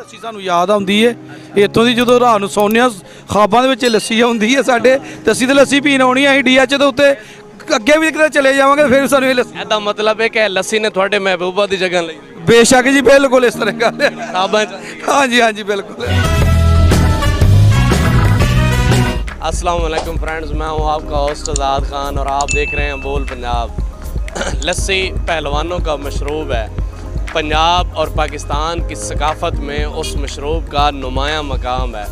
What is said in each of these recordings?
ਲੱਸੀ ਸਾਨੂੰ ਯਾਦ ਆਉਂਦੀ ਹੈ ਇੱਥੋਂ ਦੀ। ਜਦੋਂ ਰਾਤ ਨੂੰ ਸੌਂਦੇ ਹਾਂ ਖਾਬਾਂ ਦੇ ਵਿੱਚ ਲੱਸੀ ਆਉਂਦੀ ਹੈ ਸਾਡੇ, ਤੇ ਅਸੀਂ ਤਾਂ ਲੱਸੀ ਪੀਣ ਆਉਣੀ ਹੈ। ਅਸੀਂ DH ਦੇ ਉੱਤੇ ਅੱਗੇ ਵੀ ਕਿਤੇ ਚਲੇ ਜਾਵਾਂਗੇ ਫਿਰ ਸਾਨੂੰ ਇਹ ਲੱਸੀ। ਇਹਦਾ ਮਤਲਬ ਹੈ ਕਿ ਲੱਸੀ ਨੇ ਤੁਹਾਡੇ ਮਹਿਬੂਬਾ ਦੀ ਜਗ੍ਹਾ ਲਈ। ਬੇਸ਼ੱਕ ਜੀ, ਬਿल्कुल इस तरह का। हाँ जी, हाँ जी, बिल्कुल। अस्सलाम वालेकुम फ्रेंड्स, मैं हूँ आपका होस्ट आज़ाद खान और आप देख रहे हैं बोल पंजाब। लस्सी पहलवानों का मशरूब है। पंजाब और पाकिस्तान की सकाफ़त में उस मशरूब का नुमायाँ मकाम है।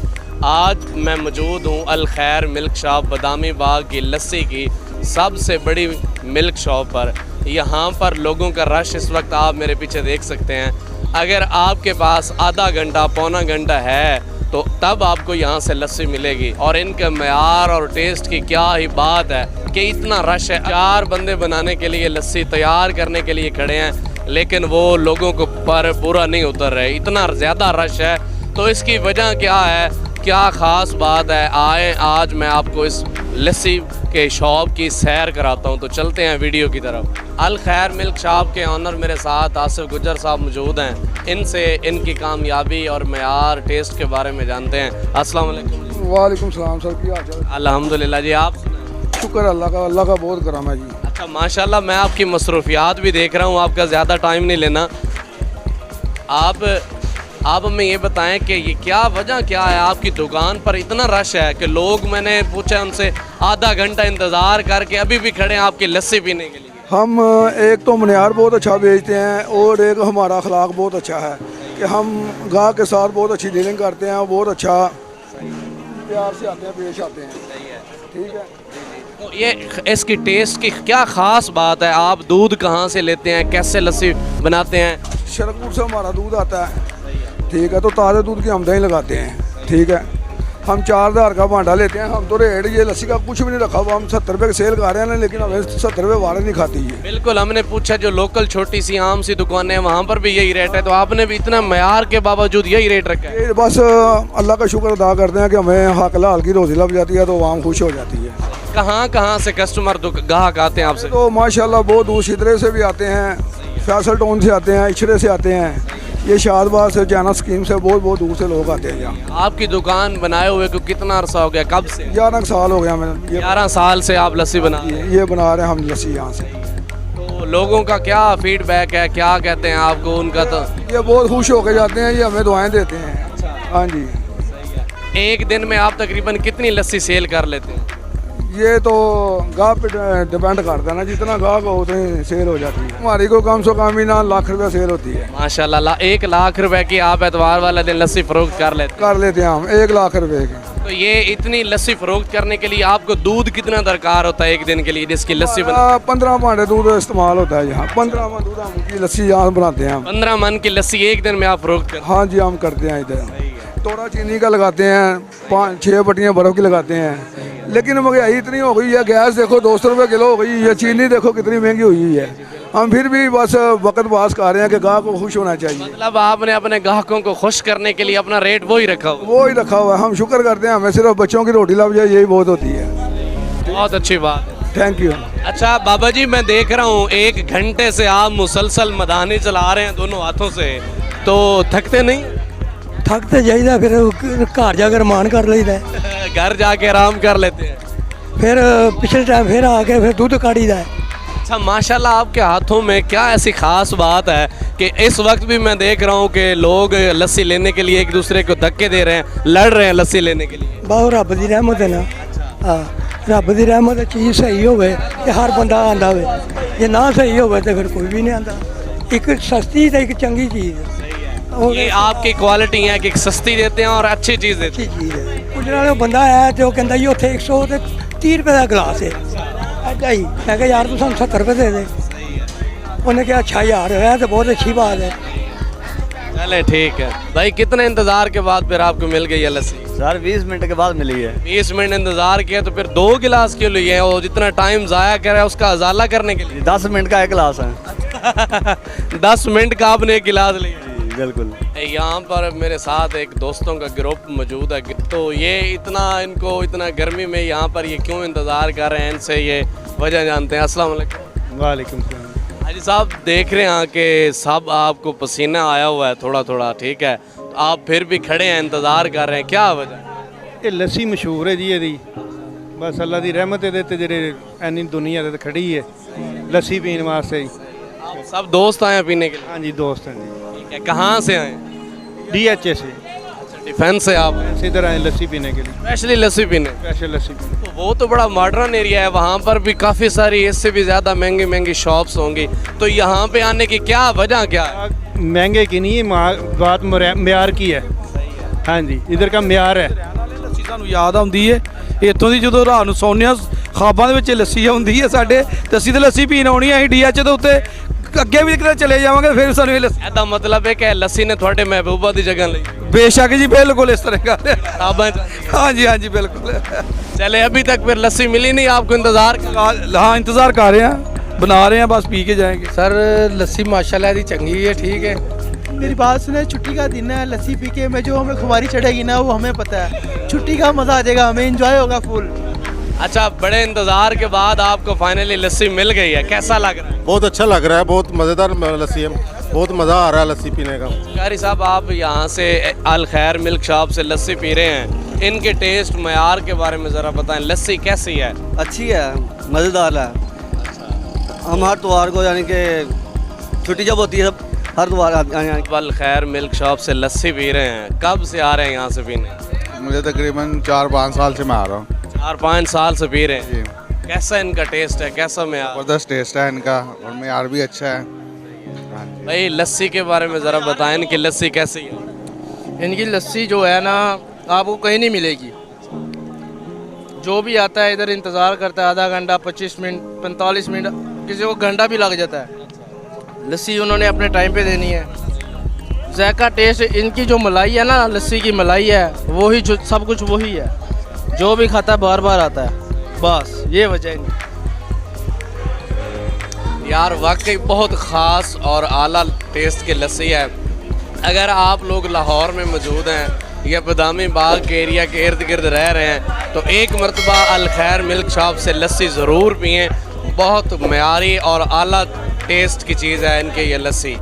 आज मैं मौजूद हूँ अल खैर मिल्क शॉप बदामी बाग की लस्सी की सबसे बड़ी मिल्क शॉप पर। यहाँ पर लोगों का रश इस वक्त आप मेरे पीछे देख सकते हैं। अगर आपके पास आधा घंटा पौना घंटा है तो तब आपको यहाँ से लस्सी मिलेगी। और इनके मयार और टेस्ट की क्या ही बात है कि इतना रश है। 4 बंदे बनाने के लिए लस्सी तैयार करने के लिए खड़े हैं, लेकिन वो लोगों को पर पूरा नहीं उतर रहे, इतना ज़्यादा रश है। तो इसकी वजह क्या है, क्या ख़ास बात है, आए आज मैं आपको इस लस्सी के शॉप की सैर कराता हूँ। तो चलते हैं वीडियो की तरफ। अल खैर मिल्क शॉप के ऑनर मेरे साथ आसिफ गुज्जर साहब मौजूद हैं। इनसे इनकी कामयाबी और मयार टेस्ट के बारे में जानते हैं। अस्सलाम वालेकुम। वालेकुम सलाम सर, क्या हाल चाल? अल्हम्दुलिल्लाह जी, आप शुक्र अल्लाह का बहुत करम है जी। अच्छा माशाल्लाह, मैं आपकी मसरूफियात भी देख रहा हूँ, आपका ज़्यादा टाइम नहीं लेना। आप हमें ये बताएं कि ये क्या वजह क्या है, आपकी दुकान पर इतना रश है कि लोग, मैंने पूछा उनसे, आधा घंटा इंतज़ार करके अभी भी खड़े हैं आपकी लस्सी पीने के लिए। हम एक तो मनियार बहुत अच्छा बेचते हैं और एक हमारा अखलाक बहुत अच्छा है कि हम गाहक के साथ बहुत अच्छी डीलिंग करते हैं, बहुत अच्छा प्यार से आते हैं, पेश आते हैं। ठीक है। तो ये इसकी टेस्ट की क्या ख़ास बात है? आप दूध कहाँ से लेते हैं, कैसे लस्सी बनाते हैं? शरकपुर से हमारा दूध आता है। ठीक है, तो ताज़ा दूध की आमदनी लगाते हैं। ठीक है, हम 4000 का भांडा लेते हैं। हम तो रेट ये लस्सी का कुछ भी नहीं रखा हुआ, हम 70 रुपये की सेल कर रहे हैं, लेकिन हमें 70 रुपये वाले नहीं खाती है। बिल्कुल, हमने पूछा जो लोकल छोटी सी आम सी दुकानें हैं वहाँ पर भी यही रेट है, तो आपने भी इतना मयार के बावजूद यही रेट रखा है। ये बस अल्लाह का शुक्र अदा करते हैं कि हमें हक लाल की रोज़ी लग जाती है तो आवाम खुश हो जाती है। कहाँ कहाँ से कस्टमर गाहक आते हैं आपसे? तो माशाल्लाह बहुत दूर शिदरे से भी आते हैं, फैसल टाउन से आते हैं, इचरे से आते हैं, ये शाहबाद से, जाना स्कीम से बहुत दूर से लोग आते हैं यहाँ। आपकी दुकान बनाए हुए को कितना अरसा हो गया, कब से? 11 साल हो गया मैंने। 11 साल से आप लस्सी बना रहे हैं? ये बना रहे हैं हम लस्सी यहाँ से। तो लोगों का क्या फीडबैक है, क्या कहते हैं आपको उनका? तो ये बहुत खुश होकर जाते हैं, ये हमें दुआएं देते हैं। हाँ जी। एक दिन में आप तकरीबन कितनी लस्सी सेल कर लेते हैं? ये तो गाहक पे डिपेंड करता है ना, जितना गाहक हो उतनी सेल हो जाती है। हमारी को कम से कम ही ना लाख रुपये सेल होती है। माशाल्लाह, 1 लाख रुपए की आप एतवार वाला दिन लस्सी फरोख्त कर लेते हैं हम 1 लाख रुपए की। तो ये इतनी लस्सी फरोख्त करने के लिए आपको दूध कितना दरकार होता है एक दिन के लिए, जिसकी लस्सी 15 मन दूध इस्तेमाल होता है यहाँ। 15 मन दूध की लस्सी यहाँ बनाते हैं हम। 15 मन की लस्सी एक दिन में आप फरोख्त करते हैं? हाँ जी, हम करते हैं। इधर थोड़ा चीनी का लगाते हैं, 5-6 बटियाँ बर्फ़ की लगाते हैं। लेकिन महंगाई इतनी हो गई है, गैस देखो 200 रुपये किलो हो गई है, चीनी देखो कितनी महंगी हुई है। हम फिर भी बस वक्त पास कर रहे हैं कि गाहक को खुश होना चाहिए। मतलब आपने अपने ग्राहकों को खुश करने के लिए अपना रेट वो ही रखा हुआ है। हम शुक्र करते हैं, हमें सिर्फ बच्चों की रोटी लग जाए यही बहुत होती है। बहुत अच्छी बात है, थैंक यू। अच्छा बाबा जी, मैं देख रहा हूँ 1 घंटे से आप मुसलसल मदानी चला रहे हैं दोनों हाथों से, तो थकते नहीं? थक तो जाइए, फिर घर जाकर मान कर लेता है। घर जाके आराम कर लेते हैं, फिर पिछले टाइम फिर आके फिर दूध काढ़ी दा है। अच्छा माशाल्लाह, आपके हाथों में क्या ऐसी खास बात है कि इस वक्त भी मैं देख रहा हूँ कि लोग लस्सी लेने के लिए एक दूसरे को धक्के दे रहे हैं, लड़ रहे हैं लस्सी लेने के लिए? बहुत रब की रहमत है ना। हाँ, रब की रहमत है, चीज़ सही होवे तो हर बंदा आंदा हो, जे ना सही होवे तो फिर कोई भी नहीं आंदा। एक सस्ती तो एक चंगी चीज़ है। ये आपकी क्वालिटी है कि सस्ती देते हैं और अच्छी चीज़ देते हैं। अच्छी चीज़ है। कुछ वाला बंदा है तो कहता जी उत्थे 130 रुपये का गिलास है, ऐसा ही मैं कहा यार तू सानू 70 रुपये दे दे। उन्हें कहा अच्छा यार है तो बहुत अच्छी बात है। चले ठीक है भाई, कितने इंतज़ार के बाद फिर आपको मिल गई है लस्सी? सर 20 मिनट के बाद मिली है। 20 मिनट इंतज़ार किया तो फिर 2 गिलास क्यों लिए हैं? वो जितना टाइम ज़ाया करे उसका अजाला करने के लिए। 10 मिनट का 1 गिलास है। 10 मिनट का आपने 1 गिलास लिया? बिल्कुल। यहाँ पर मेरे साथ एक दोस्तों का ग्रुप मौजूद है, तो ये इनको इतना गर्मी में यहाँ पर ये क्यों इंतज़ार कर रहे हैं, इनसे ये वजह जानते हैं। अस्सलाम वालेकुम। वालेकुम सलाम। हाजी साहब, देख रहे हैं कि सब आपको पसीना आया हुआ है थोड़ा थोड़ा, ठीक है, तो आप फिर भी खड़े हैं, इंतज़ार कर रहे हैं, क्या वजह? ਇਹ ਲੱਸੀ ਮਸ਼ਹੂਰ ਹੈ ਜੀ ਇਹਦੀ ਬਸ ਅੱਲਾ ਦੀ ਰਹਿਮਤ ਇਹਦੇ ਤੇ ਜਿਹੜੇ ਐਨੀ ਦੁਨੀਆ ਤੇ ਖੜੀ ਹੈ ਲੱਸੀ ਪੀਣ ਵਾਸਤੇ ਜੀ आप सब दोस्त आए हैं पीने के लिए? ਹਾਂਜੀ ਦੋਸਤ हैं जी ठीक है, कहाँ से आए? DHA से अच्छा, डिफेंस से आप ऐसे इधर आए लस्सी पीने के लिए स्पेशली लस्सी पीने? स्पेशल लस्सी पीने तो वो तो बड़ा मॉडर्न एरिया है, वहाँ पर भी काफ़ी सारी इससे भी ज़्यादा महंगी महंगी शॉप्स होंगी, तो यहाँ पे आने की क्या वजह क्या है? महंगे की नहीं है बात म्यार की है हाँ जी इधर का म्यार है ਲੱਸੀ ਸਾਨੂੰ ਯਾਦ ਆਉਂਦੀ ਏ ਇੱਥੋਂ ਦੀ ਜਦੋਂ ਰਾਤ ਨੂੰ ਸੌਂਦੇ ਹਾਂ ਖਾਬਾਂ ਦੇ ਵਿੱਚ ਲੱਸੀ ਆਉਂਦੀ ਏ ਸਾਡੇ ਤੇ ਅਸੀਂ ਤੇ ਲੱਸੀ ਪੀਣ ਆਉਣੀ ਆ ਅਸੀਂ ਡੀਐਚ ਦੇ ਉੱਤੇ ਅੱਗੇ ਵੀ ਕਿਤੇ ਚਲੇ ਜਾਵਾਂਗੇ ਫਿਰ ਸਾਨੂੰ ਇਹ ਲੱਸੀ ਇਹਦਾ ਮਤਲਬ ਹੈ ਕਿ ਲੱਸੀ ਨੇ ਤੁਹਾਡੇ ਮਹਿਬੂਬਾ ਦੀ ਜਗ੍ਹਾ ਲਈ? ਬੇਸ਼ੱਕ ਜੀ ਬਿਲकुल इस तरह का किताबें हाँ जी हाँ जी बिल्कुल चले, अभी तक फिर लस्सी मिली नहीं आपको, इंतजार कर? हाँ इंतज़ार कर रहे हैं, बना रहे हैं, बस पी के जाएंगे। सर लस्सी माशाल्लाह दी चंगी है, ठीक है। मेरी बात सुने, छुट्टी का दिन है, लस्सी पी के में जो हमें खुमारी चढ़ेगी ना वो हमें पता है, छुट्टी का मज़ा आ जाएगा, हमें एंजॉय होगा फुल। अच्छा, बड़े इंतजार के बाद आपको फाइनली लस्सी मिल गई है, कैसा लग रहा है? बहुत अच्छा लग रहा है, बहुत मज़ेदार लस्सी है, बहुत मज़ा आ रहा है लस्सी पीने का। कारी साहब, आप यहाँ से अल खैर मिल्क शॉप से लस्सी पी रहे हैं, इनके टेस्ट मयार के बारे में ज़रा बताएं, लस्सी कैसी है? अच्छी है मज़ेदार है हम हर त्योहार को यानी कि छुट्टी जब होती है हर त्योहार अल खैर मिल्क शॉप से लस्सी पी रहे हैं, कब से आ रहे हैं यहाँ से पीने? मुझे तकरीबन 4-5 साल से मैं आ रहा हूँ। 4-5 साल से पी रहे हैं। कैसा इनका टेस्ट है, कैसा मयार? ज़बरदस्त टेस्ट है इनका और मयार भी अच्छा है। भाई लस्सी के बारे में ज़रा बताएं, इनकी लस्सी कैसी है? इनकी लस्सी जो है ना आपको कहीं नहीं मिलेगी, जो भी आता है इधर इंतज़ार करता है आधा घंटा 25 मिनट 45 मिनट, किसी को घंटा भी लग जाता है। लस्सी उन्होंने अपने टाइम पे देनी है, जायका टेस्ट इनकी जो मलाई है ना, लस्सी की मलाई है वही जो सब कुछ वही है, जो भी खाता है बार बार आता है, बस ये वजह है इनकी। यार वाकई बहुत ख़ास और आला टेस्ट की लस्सी है। अगर आप लोग लाहौर में मौजूद हैं या बदामी बाग के एरिया के इर्द गिर्द रह रहे हैं तो एक मरतबा अल खैर मिल्क शॉप से लस्सी ज़रूर पिएँ, बहुत मयारी और आला टेस्ट की चीज़ है इनकी ये लस्सी।